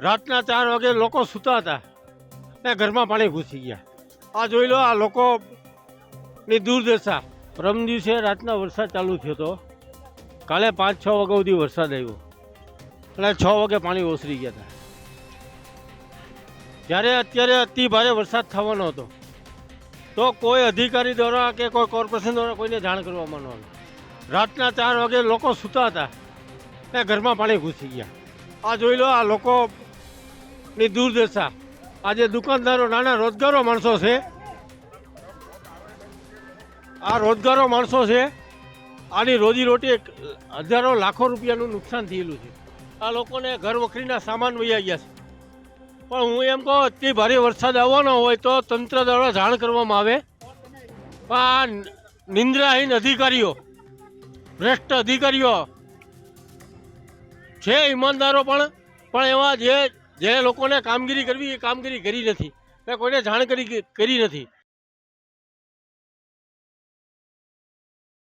રાતના 4 વાગે લોકો સૂતા હતા ને ઘરમાં પાણી ઘૂસી ગયા. આ જોઈ લો, આ લોકોની દુર્દશા. પરમ દિવસે રાતના વરસાદ ચાલુ થયો હતો. કાલે 5-6 વાગ્યા સુધી વરસાદ આવ્યો અને 6 વાગે પાણી ઓસરી ગયા હતા. જ્યારે અત્યારે અતિ ભારે વરસાદ થવાનો હતો તો કોઈ અધિકારી દ્વારા કે કોઈ કોર્પોરેશન દ્વારા કોઈને જાણ કરવામાં ન આવી. રાતના 4 વાગે લોકો સૂતા હતા ને ઘરમાં પાણી ઘૂસી ગયા. આ જોઈ લો, આ લોકોની દુર્દશા. આજે દુકાનદારો, નાના રોજગારો માણસો છે, આ રોજગારો માણસો છે, આની રોજીરોટી હજારો લાખો રૂપિયાનું નુકસાન થયેલું છે. આ લોકોને ઘર વખરીના સામાન વહી ગયા છે. પણ હું એમ કહું, અતિ ભારે વરસાદ આવવાનો હોય તો તંત્ર દ્વારા જાણ કરવામાં આવે. પણ આ નિંદ્રાહીન અધિકારીઓ, ભ્રષ્ટ અધિકારીઓ છે, ઈમાનદારો પણ એવા જે લોકોને કામગીરી કરવી એ કામગીરી કરી નથી, કોઈને જાણ કરી નથી.